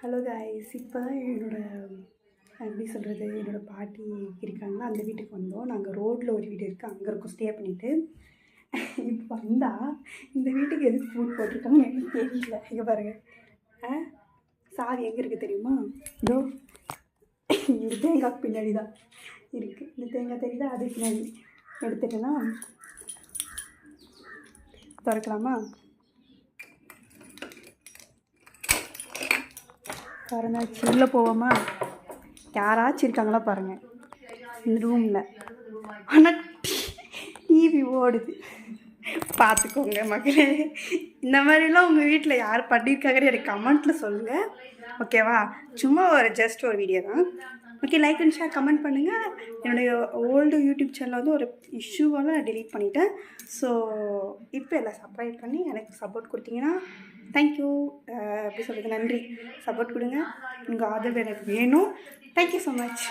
Hello guys, இப்போ தான் எப்படி சொல்கிறது, என்னோடய பாட்டி இருக்காங்கன்னா அந்த வீட்டுக்கு வந்தோம். நாங்கள் ரோட்டில் ஒரு வீடு இருக்குது, அங்கே இருக்கோம் ஸ்டே பண்ணிவிட்டு. இப்போ வந்தால் இந்த வீட்டுக்கு எதுக்கு ஃபுட் போட்டிருக்காங்கன்னு எனக்கு தெரியல. இங்கே பாருங்கள், சாவி எங்கே இருக்குது தெரியுமா? இதோ இந்த தேங்காய் பின்னாடி தான் இருக்குது. இந்த தேங்காய் தெரியுதா? அது பின்னாடி எடுத்துட்டேன்னா திறக்கலாமா? பாருங்க, உள்ளே போவோமா? யாராச்சும் இருக்காங்களா பாருங்கள் இந்த ரூமில். ஆனால் டிவி ஓடுது, பார்த்துக்கோங்க மக்களே. இந்த மாதிரிலாம் உங்கள் வீட்டில் யார் பண்ணியிருக்காங்கன்னு எனக்கு கமெண்ட்டில் சொல்லுங்கள், ஓகேவா? சும்மா ஜஸ்ட் ஒரு வீடியோ தான். Okay, like and share comment பண்ணுங்கள். என்னுடைய ஓல்டு யூடியூப் சேனலில் வந்து ஒரு இஷ்யூவால் நான் டெலீட் பண்ணிட்டேன். ஸோ இப்போ எல்லாம் சப்ஸ்கிரைப் பண்ணி எனக்கு சப்போர்ட் கொடுத்தீங்கன்னா தேங்க்யூ. எப்படி சொல்கிறது, நன்றி. சப்போர்ட் கொடுங்க, உங்கள் ஆதரவு எனக்கு வேணும். Thank you so much.